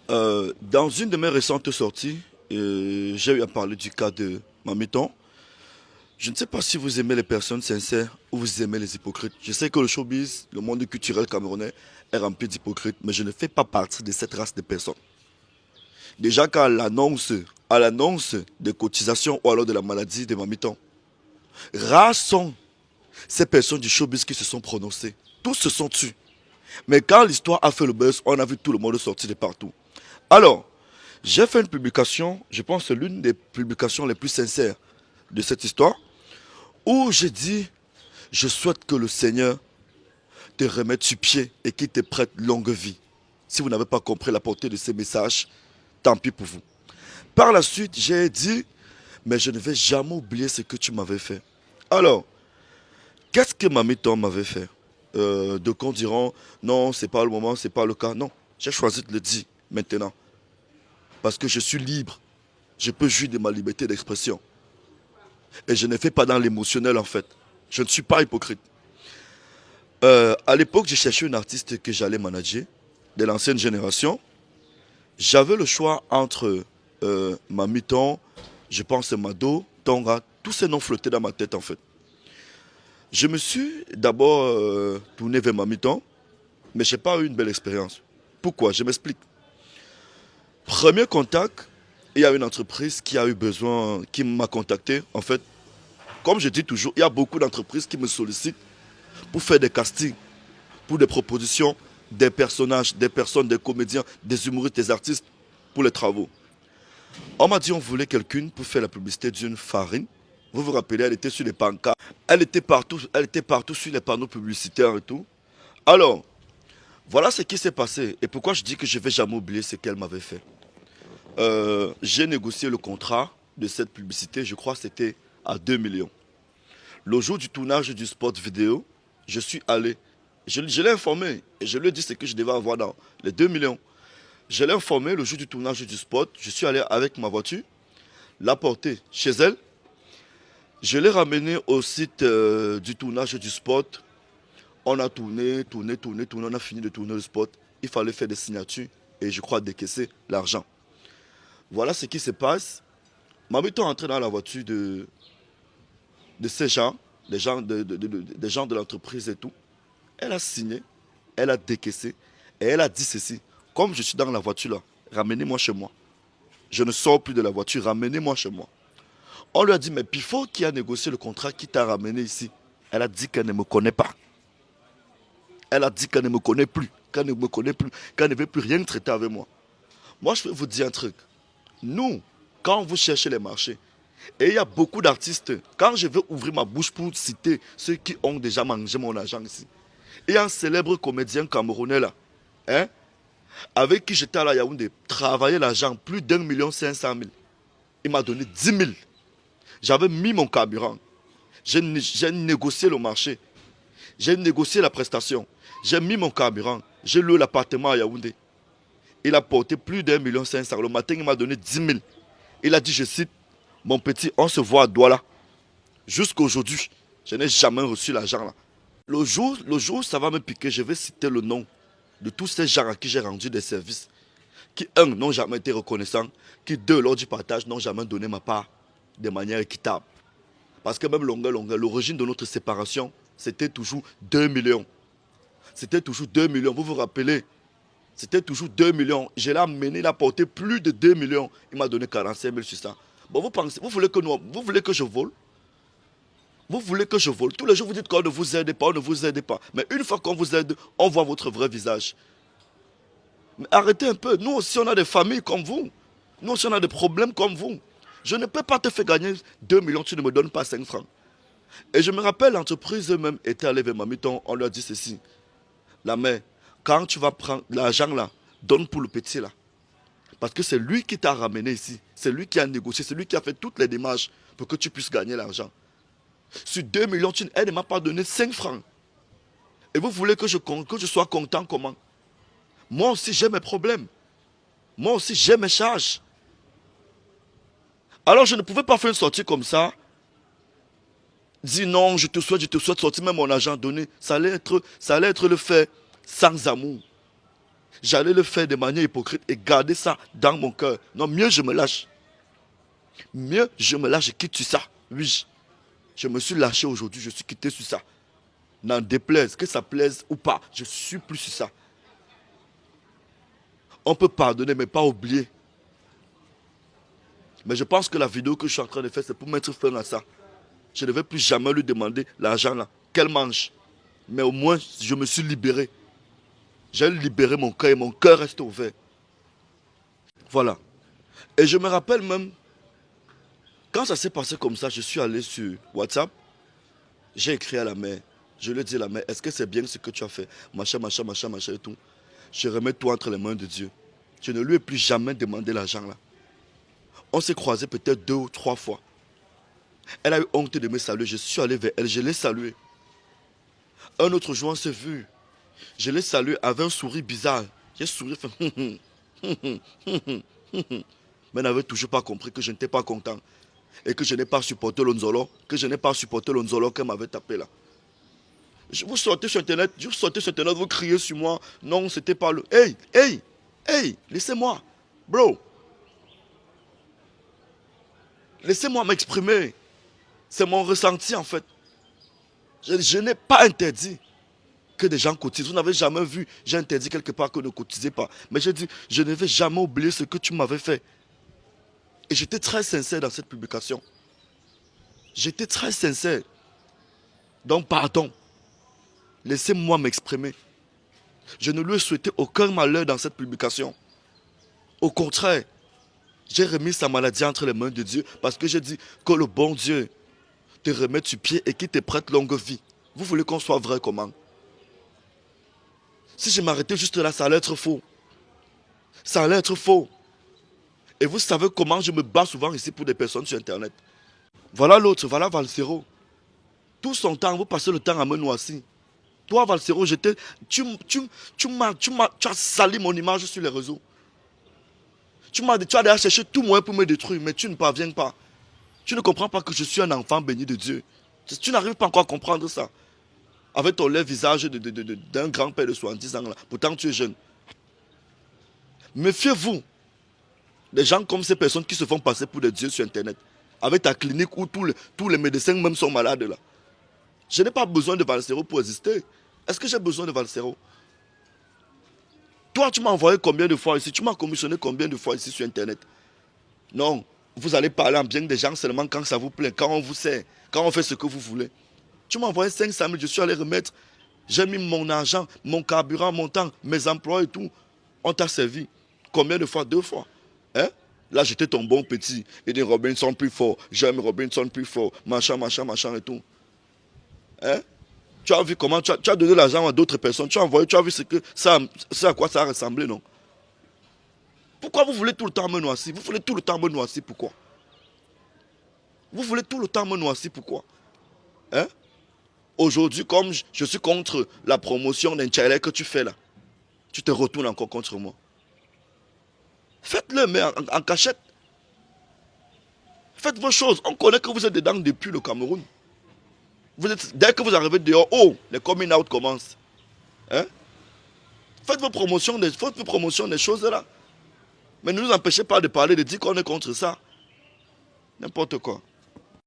Dans une de mes récentes sorties, j'ai eu à parler du cas de Mamiton. Je ne sais pas si vous aimez les personnes sincères ou vous aimez les hypocrites. Je sais que le showbiz, le monde culturel camerounais est rempli d'hypocrites, mais je ne fais pas partie de cette race de personnes. Déjà à l'annonce des cotisations ou alors de la maladie de Mamiton, rares sont ces personnes du showbiz qui se sont prononcées. Tous se sont tus. Mais quand l'histoire a fait le buzz, on a vu tout le monde sortir de partout. Alors, j'ai fait une publication, je pense que c'est l'une des publications les plus sincères de cette histoire, où j'ai dit, je souhaite que le Seigneur te remette sur pied et qu'il te prête longue vie. Si vous n'avez pas compris la portée de ces messages, tant pis pour vous. Par la suite, j'ai dit, mais je ne vais jamais oublier ce que tu m'avais fait. Alors, qu'est-ce que Mamiton m'avait fait? De qu'on diront, non, c'est pas le moment, c'est pas le cas. Non, j'ai choisi de le dire maintenant. Parce que je suis libre. Je peux jouir de ma liberté d'expression. Et je ne fais pas dans l'émotionnel en fait. Je ne suis pas hypocrite. À l'époque, j'ai cherché une artiste que j'allais manager, de l'ancienne génération. J'avais le choix entre Mamiton, je pense Mado, Tonga, tous ces noms flottaient dans ma tête en fait. Je me suis d'abord tourné vers Mamiton, mais je n'ai pas eu une belle expérience. Pourquoi? Je m'explique. Premier contact, il y a une entreprise qui a eu besoin, qui m'a contacté. En fait, comme je dis toujours, il y a beaucoup d'entreprises qui me sollicitent pour faire des castings, pour des propositions, des personnages, des personnes, des comédiens, des humoristes, des artistes pour les travaux. On m'a dit on voulait quelqu'une pour faire la publicité d'une farine. Vous vous rappelez, elle était sur les pancartes, elle était partout sur les panneaux publicitaires et tout. Alors, voilà ce qui s'est passé. Et pourquoi je dis que je ne vais jamais oublier ce qu'elle m'avait fait. J'ai négocié le contrat de cette publicité, je crois que c'était à 2 millions. Le jour du tournage du spot vidéo, je suis allé. Je l'ai informé et je lui ai dit ce que je devais avoir dans les 2 millions. Je l'ai informé le jour du tournage du spot. Je suis allé avec ma voiture, la porter chez elle. Je l'ai ramené au site du tournage du spot. On a tourné. On a fini de tourner le spot. Il fallait faire des signatures et je crois décaisser l'argent. Voilà ce qui se passe. Mamito est entré dans la voiture de ces gens, des gens de l'entreprise et tout. Elle a signé, elle a décaissé et elle a dit ceci. Comme je suis dans la voiture là, ramenez-moi chez moi. Je ne sors plus de la voiture, ramenez-moi chez moi. On lui a dit, mais Pifo qui a négocié le contrat qui t'a ramené ici, elle a dit qu'elle ne me connaît pas. Elle a dit qu'elle ne me connaît plus, qu'elle ne me connaît plus, qu'elle ne veut plus rien traiter avec moi. Moi, je vais vous dire un truc. Nous, quand vous cherchez les marchés, et il y a beaucoup d'artistes, quand je veux ouvrir ma bouche pour citer ceux qui ont déjà mangé mon argent ici, il y a un célèbre comédien camerounais là, hein, avec qui j'étais à la Yaoundé, travailler l'argent, plus d'1 500 000. Il m'a donné 10 000. J'avais mis mon carburant. J'ai négocié le marché. J'ai négocié la prestation. J'ai mis mon carburant. J'ai loué l'appartement à Yaoundé. Il a porté plus d'1 500 000. Le matin, il m'a donné 10 000. Il a dit, je cite, mon petit, on se voit à Douala. Jusqu'aujourd'hui, je n'ai jamais reçu l'argent là. Le jour où ça va me piquer, je vais citer le nom de tous ces gens à qui j'ai rendu des services, qui, un, n'ont jamais été reconnaissants, qui, deux, lors du partage, n'ont jamais donné ma part de manière équitable. Parce que même l'origine de notre séparation, c'était toujours 2 millions. C'était toujours 2 millions, vous vous rappelez? C'était toujours 2 millions. Je l'ai amené, il a porté plus de 2 millions. Il m'a donné 45 000 sur ça. Bon, vous pensez, vous voulez que je vole? Vous voulez que je vole? Tous les jours, vous dites qu'on ne vous aide pas, on ne vous aide pas. Mais une fois qu'on vous aide, on voit votre vrai visage. Mais arrêtez un peu. Nous aussi, on a des familles comme vous. Nous aussi, on a des problèmes comme vous. Je ne peux pas te faire gagner 2 millions, tu ne me donnes pas 5 francs. Et je me rappelle, l'entreprise eux-mêmes était allée vers Mamiton, on lui a dit ceci. La mère, quand tu vas prendre l'argent là, donne pour le petit là. Parce que c'est lui qui t'a ramené ici. C'est lui qui a négocié, c'est lui qui a fait toutes les démarches pour que tu puisses gagner l'argent. Sur 2 millions, elle ne m'a pas donné 5 francs. Et vous voulez que je sois content comment? Moi aussi, j'ai mes problèmes. Moi aussi, j'ai mes charges. Alors, je ne pouvais pas faire une sortie comme ça. Dire non, je te souhaite sortir même mon argent donné. Ça allait être le fait sans amour. J'allais le faire de manière hypocrite et garder ça dans mon cœur. Non, mieux je me lâche. Mieux je me lâche et quitte sur ça. Oui, je me suis lâché aujourd'hui, je suis quitté sur ça. N'en déplaise, que ça plaise ou pas, je suis plus sur ça. On peut pardonner, mais pas oublier. Mais je pense que la vidéo que je suis en train de faire, c'est pour mettre fin à ça. Je ne vais plus jamais lui demander l'argent là, qu'elle mange. Mais au moins, je me suis libéré. J'ai libéré mon cœur et mon cœur reste ouvert. Voilà. Et je me rappelle même, quand ça s'est passé comme ça, je suis allé sur WhatsApp, j'ai écrit à la mère. Je lui ai dit à la mère, est-ce que c'est bien ce que tu as fait? Machin, machin, machin, machin et tout. Je remets tout entre les mains de Dieu. Je ne lui ai plus jamais demandé l'argent là. On s'est croisés peut-être 2 ou 3 fois. Elle a eu honte de me saluer. Je suis allé vers elle, je l'ai saluée. Un autre jour, on s'est vu. Je l'ai salué avec un sourire bizarre. J'ai souri, fait mais elle n'avait toujours pas compris que je n'étais pas content. Et que je n'ai pas supporté l'onzolo. Que je n'ai pas supporté l'onzolo qu'elle m'avait tapé là. Vous sortez sur internet, vous criez sur moi. Non, c'était pas le. Hey, hey, hey, laissez-moi. Bro. Laissez-moi m'exprimer. C'est mon ressenti en fait. Je n'ai pas interdit que des gens cotisent. Vous n'avez jamais vu, j'ai interdit quelque part que ne cotisez pas. Mais j'ai dit, je ne vais jamais oublier ce que tu m'avais fait. Et j'étais très sincère dans cette publication. J'étais très sincère. Donc pardon. Laissez-moi m'exprimer. Je ne lui ai souhaité aucun malheur dans cette publication. Au contraire, j'ai remis sa maladie entre les mains de Dieu parce que j'ai dit que le bon Dieu te remette sur pied et qu'il te prête longue vie. Vous voulez qu'on soit vrai comment? Si je m'arrêtais juste là, ça allait être faux. Ça allait être faux. Et vous savez comment je me bats souvent ici pour des personnes sur Internet. Voilà l'autre, voilà Valsero. Tout son temps, vous passez le temps à me noircir. Toi, Valsero, tu as sali mon image sur les réseaux. Tu as déjà cherché tout moyen pour me détruire, mais tu ne parviens pas. Tu ne comprends pas que je suis un enfant béni de Dieu. Tu n'arrives pas encore à comprendre ça. Avec ton laid visage d'un grand-père de 70 ans là. Pourtant, tu es jeune. Méfiez-vous des gens comme ces personnes qui se font passer pour des dieux sur Internet. Avec ta clinique où tous les médecins même sont malades là. Je n'ai pas besoin de Valsero pour exister. Est-ce que j'ai besoin de Valsero? Toi, tu m'as envoyé combien de fois ici? Tu m'as commissionné combien de fois ici sur Internet? Non, vous allez parler en bien des gens seulement quand ça vous plaît, quand on vous sert, quand on fait ce que vous voulez. Tu m'as envoyé 500 000, je suis allé remettre. J'ai mis mon argent, mon carburant, mon temps, mes emplois et tout. On t'a servi. Combien de fois? 2 fois. Hein? Là, j'étais ton bon petit. Il dit Robinson plus fort. J'aime Robinson plus fort. Machin, machin, machin et tout. Hein? Tu as vu comment tu as donné l'argent à d'autres personnes. Tu as envoyé, tu as vu à quoi ça a ressemblé, non? Pourquoi vous voulez tout le temps me noircir? Vous voulez tout le temps me noircir, pourquoi? Vous voulez tout le temps me noircir, pourquoi? Hein? Aujourd'hui, comme je suis contre la promotion d'Inch'Allah que tu fais là, tu te retournes encore contre moi. Faites-le, mais en cachette. Faites vos choses. On connaît que vous êtes dedans depuis le Cameroun. Dès que vous arrivez dehors, oh, les coming out commencent. Hein? Faites vos promotions des choses là. Mais ne nous empêchez pas de parler, de dire qu'on est contre ça. N'importe quoi.